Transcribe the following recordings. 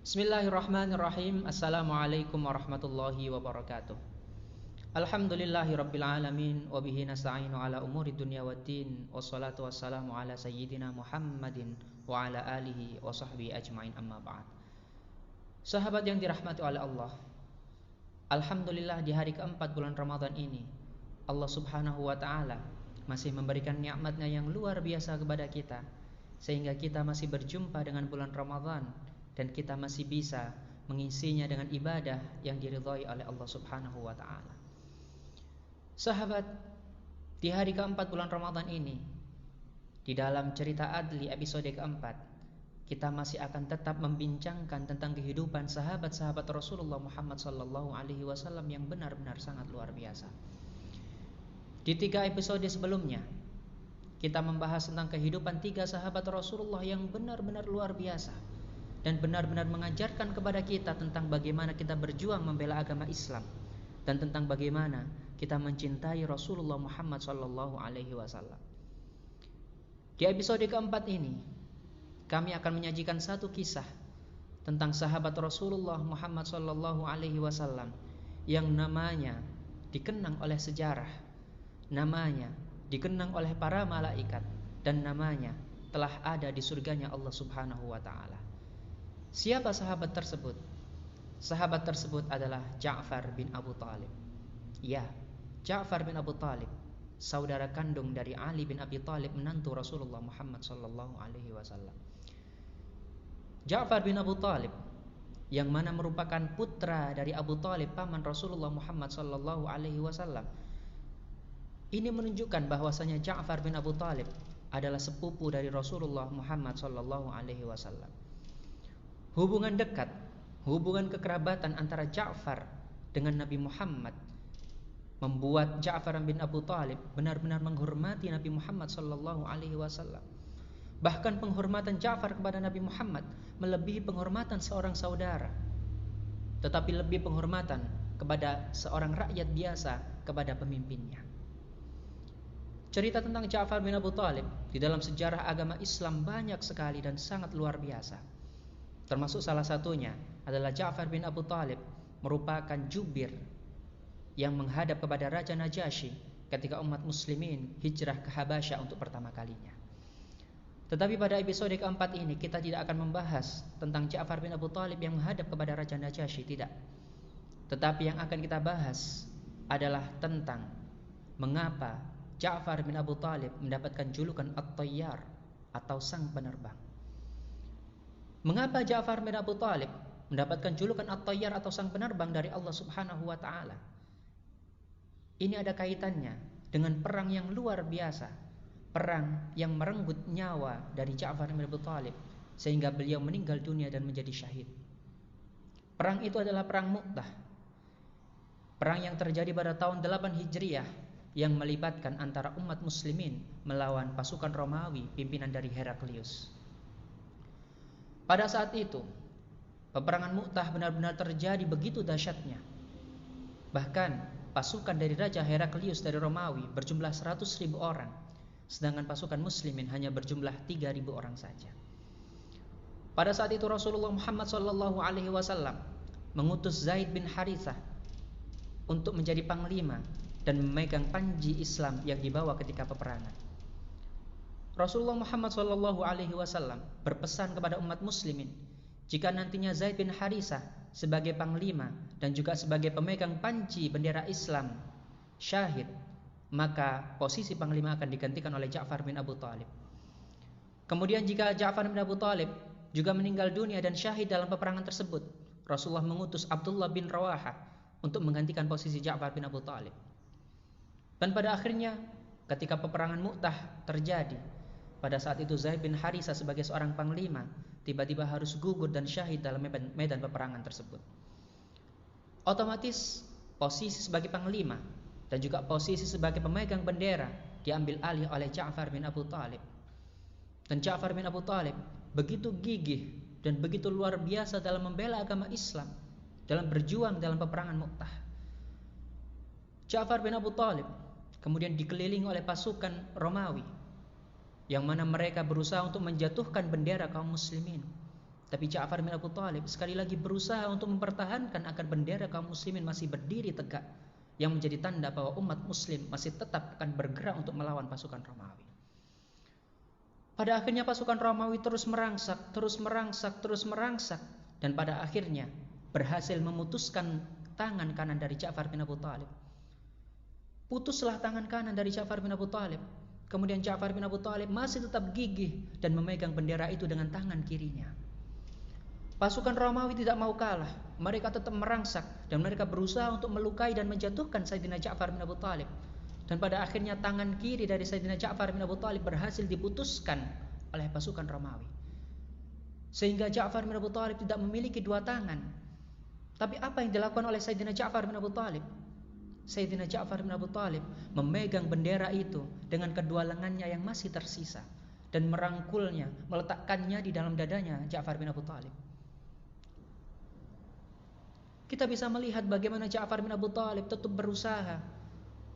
Bismillahirrahmanirrahim. Assalamualaikum warahmatullahi wabarakatuh. Alhamdulillahi rabbil alamin. Wabihi nasta'inu ala umuri dunya waddin. Wassalatu wassalamu ala sayyidina Muhammadin wa ala alihi wa sahbihi ajma'in, amma ba'd. Sahabat yang dirahmati oleh Allah, alhamdulillah di hari keempat bulan Ramadan ini, Allah subhanahu wa ta'ala masih memberikan nikmatnya yang luar biasa kepada kita, sehingga kita masih berjumpa dengan bulan Ramadan dan kita masih bisa mengisinya dengan ibadah yang diridhai oleh Allah subhanahu wa ta'ala. Sahabat, di hari keempat bulan Ramadan ini, di dalam cerita Adli episode keempat, kita masih akan tetap membincangkan tentang kehidupan sahabat-sahabat Rasulullah Muhammad sallallahu alaihi wasallam yang benar-benar sangat luar biasa. Di 3 episode sebelumnya, kita membahas tentang kehidupan 3 sahabat Rasulullah yang benar-benar luar biasa dan benar-benar mengajarkan kepada kita tentang bagaimana kita berjuang membela agama Islam dan tentang bagaimana kita mencintai Rasulullah Muhammad sallallahu alaihi wasallam. Di episode keempat ini, kami akan menyajikan satu kisah tentang sahabat Rasulullah Muhammad sallallahu alaihi wasallam yang namanya dikenang oleh sejarah, namanya dikenang oleh para malaikat, dan namanya telah ada di surganya Allah subhanahu wa ta'ala. Siapa sahabat tersebut? Sahabat tersebut adalah Ja'far bin Abu Talib. Ya, Ja'far bin Abu Talib, saudara kandung dari Ali bin Abi Talib, menantu Rasulullah Muhammad sallallahu alaihi wasallam. Ja'far bin Abu Talib yang mana merupakan putra dari Abu Talib, paman Rasulullah Muhammad sallallahu alaihi wasallam. Ini menunjukkan bahwasanya Ja'far bin Abu Talib adalah sepupu dari Rasulullah Muhammad sallallahu alaihi wasallam. Hubungan dekat, hubungan kekerabatan antara Ja'far dengan Nabi Muhammad membuat Ja'far bin Abu Talib benar-benar menghormati Nabi Muhammad sallallahu alaihi wasallam. Bahkan penghormatan Ja'far kepada Nabi Muhammad melebihi penghormatan seorang saudara, tetapi lebih penghormatan kepada seorang rakyat biasa kepada pemimpinnya. Cerita tentang Ja'far bin Abu Talib di dalam sejarah agama Islam banyak sekali dan sangat luar biasa. Termasuk salah satunya adalah Ja'far bin Abu Talib merupakan jubir yang menghadap kepada Raja Najasyi ketika umat muslimin hijrah ke Habasyah untuk pertama kalinya. Tetapi pada episode keempat ini kita tidak akan membahas tentang Ja'far bin Abu Talib yang menghadap kepada Raja Najasyi, tidak. Tetapi yang akan kita bahas adalah tentang mengapa Ja'far bin Abu Talib mendapatkan julukan At-Tayyar atau sang penerbang. Mengapa Ja'far bin Abu Talib mendapatkan julukan At-Tayyar atau sang penerbang dari Allah subhanahu wa ta'ala? Ini ada kaitannya dengan perang yang luar biasa, perang yang merenggut nyawa dari Ja'far bin Abu Talib sehingga beliau meninggal dunia dan menjadi syahid. Perang itu adalah perang Mu'tah, perang yang terjadi pada tahun 8 Hijriah yang melibatkan antara umat muslimin melawan pasukan Romawi pimpinan dari Heraklius. Pada saat itu, peperangan Mu'tah benar-benar terjadi begitu dahsyatnya. Bahkan pasukan dari Raja Heraklius dari Romawi berjumlah 100.000 orang, sedangkan pasukan muslimin hanya berjumlah 3.000 orang saja. Pada saat itu Rasulullah Muhammad sallallahu alaihi wasallam mengutus Zaid bin Harithah untuk menjadi panglima dan memegang panji Islam yang dibawa ketika peperangan. Rasulullah Muhammad sallallahu alaihi wasallam berpesan kepada umat muslimin, jika nantinya Zaid bin Harithah sebagai panglima dan juga sebagai pemegang panji bendera Islam syahid, maka posisi panglima akan digantikan oleh Ja'far bin Abu Talib. Kemudian jika Ja'far bin Abu Talib juga meninggal dunia dan syahid dalam peperangan tersebut, Rasulullah mengutus Abdullah bin Rawaha untuk menggantikan posisi Ja'far bin Abu Talib. Dan pada akhirnya ketika peperangan Mu'tah terjadi, pada saat itu Zaid bin Harithah sebagai seorang panglima tiba-tiba harus gugur dan syahid dalam medan peperangan tersebut. Otomatis posisi sebagai panglima dan juga posisi sebagai pemegang bendera diambil alih oleh Ja'far bin Abu Talib. Dan Ja'far bin Abu Talib begitu gigih dan begitu luar biasa dalam membela agama Islam, dalam berjuang dalam peperangan Mu'tah. Ja'far bin Abu Talib kemudian dikelilingi oleh pasukan Romawi, yang mana mereka berusaha untuk menjatuhkan bendera kaum muslimin. Tapi Ja'far bin Abu Thalib sekali lagi berusaha untuk mempertahankan agar bendera kaum muslimin masih berdiri tegak, yang menjadi tanda bahwa umat muslim masih tetap akan bergerak untuk melawan pasukan Romawi. Pada akhirnya pasukan Romawi terus merangsek, dan pada akhirnya berhasil memutuskan tangan kanan dari Ja'far bin Abu Thalib. Putuslah tangan kanan dari Ja'far bin Abu Thalib. Kemudian Ja'far bin Abu Thalib masih tetap gigih dan memegang bendera itu dengan tangan kirinya. Pasukan Romawi tidak mau kalah. Mereka tetap merangsek dan mereka berusaha untuk melukai dan menjatuhkan Sayyidina Ja'far bin Abu Thalib. Dan pada akhirnya tangan kiri dari Sayyidina Ja'far bin Abu Thalib berhasil diputuskan oleh pasukan Romawi. Sehingga Ja'far bin Abu Thalib tidak memiliki dua tangan. Tapi apa yang dilakukan oleh Sayyidina Ja'far bin Abu Thalib? Sayyidina Ja'far bin Abu Thalib memegang bendera itu dengan kedua lengannya yang masih tersisa dan merangkulnya, meletakkannya di dalam dadanya Ja'far bin Abu Thalib. Kita bisa melihat bagaimana Ja'far bin Abu Thalib tetap berusaha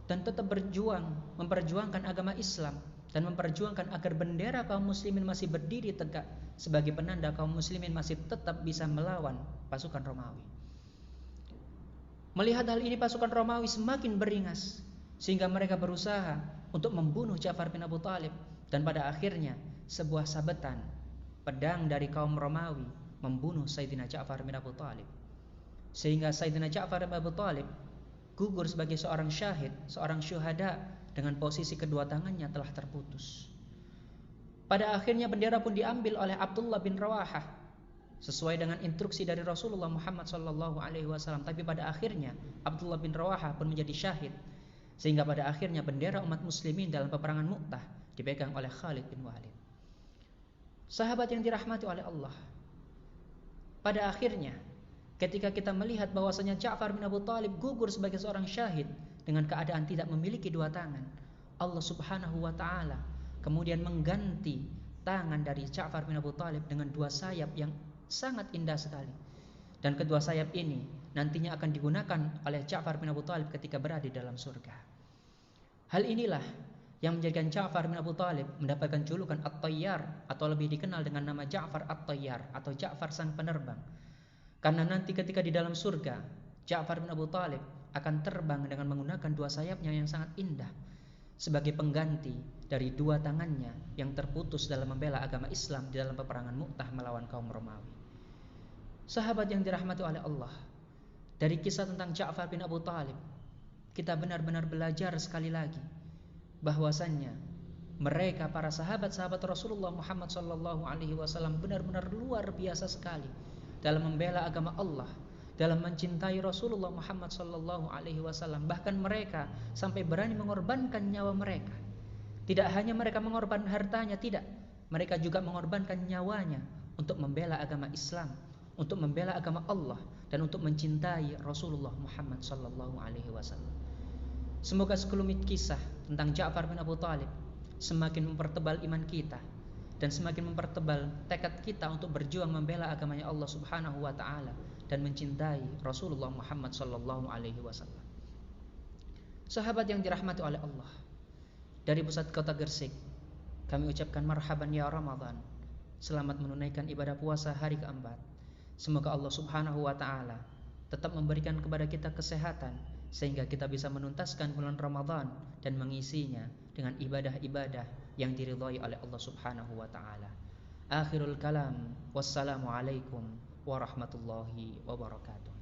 dan tetap berjuang, memperjuangkan agama Islam dan memperjuangkan agar bendera kaum muslimin masih berdiri tegak sebagai penanda kaum muslimin masih tetap bisa melawan pasukan Romawi. Melihat hal ini pasukan Romawi semakin beringas sehingga mereka berusaha untuk membunuh Ja'far bin Abu Thalib, dan pada akhirnya sebuah sabetan pedang dari kaum Romawi membunuh Sayyidina Ja'far bin Abu Thalib. Sehingga Sayyidina Ja'far bin Abu Thalib gugur sebagai seorang syahid, seorang syuhada, dengan posisi kedua tangannya telah terputus. Pada akhirnya bendera pun diambil oleh Abdullah bin Rawahah sesuai dengan instruksi dari Rasulullah Muhammad SAW. Tapi pada akhirnya Abdullah bin Rawahah pun menjadi syahid, sehingga pada akhirnya bendera umat muslimin dalam peperangan Mu'tah dipegang oleh Khalid bin Walid. Sahabat yang dirahmati oleh Allah, pada akhirnya ketika kita melihat bahwasanya Ja'far bin Abu Thalib gugur sebagai seorang syahid dengan keadaan tidak memiliki dua tangan, Allah Subhanahu wa taala kemudian mengganti tangan dari Ja'far bin Abu Thalib dengan dua sayap yang sangat indah sekali. Dan kedua sayap ini nantinya akan digunakan oleh Ja'far bin Abu Thalib ketika berada di dalam surga. Hal inilah yang menjadikan Ja'far bin Abu Thalib mendapatkan julukan At-Tayyar, atau lebih dikenal dengan nama Ja'far At-Tayyar atau Ja'far sang penerbang. Karena nanti ketika di dalam surga, Ja'far bin Abu Thalib akan terbang dengan menggunakan dua sayapnya yang sangat indah sebagai pengganti dari dua tangannya yang terputus dalam membela agama Islam di dalam peperangan Mu'tah melawan kaum Romawi. Sahabat yang dirahmati oleh Allah, dari kisah tentang Ja'far bin Abu Thalib, kita benar-benar belajar sekali lagi bahwasannya mereka para sahabat-sahabat Rasulullah Muhammad SAW benar-benar luar biasa sekali dalam membela agama Allah, dalam mencintai Rasulullah Muhammad SAW. Bahkan mereka sampai berani mengorbankan nyawa mereka. Tidak hanya mereka mengorbankan hartanya, tidak, mereka juga mengorbankan nyawanya untuk membela agama Islam, untuk membela agama Allah, dan untuk mencintai Rasulullah Muhammad SAW. Semoga sekelumit kisah tentang Ja'far bin Abu Thalib semakin mempertebal iman kita dan semakin mempertebal tekad kita untuk berjuang membela agamanya Allah Subhanahu wa taala dan mencintai Rasulullah Muhammad SAW. Sahabat yang dirahmati oleh Allah, dari pusat kota Gresik kami ucapkan marhaban ya Ramadan. Selamat menunaikan ibadah puasa hari keempat. Semoga Allah Subhanahu wa taala tetap memberikan kepada kita kesehatan sehingga kita bisa menuntaskan bulan Ramadan dan mengisinya dengan ibadah-ibadah yang diridhai oleh Allah Subhanahu wa taala. Akhirul kalam, wassalamu alaikum warahmatullahi wabarakatuh.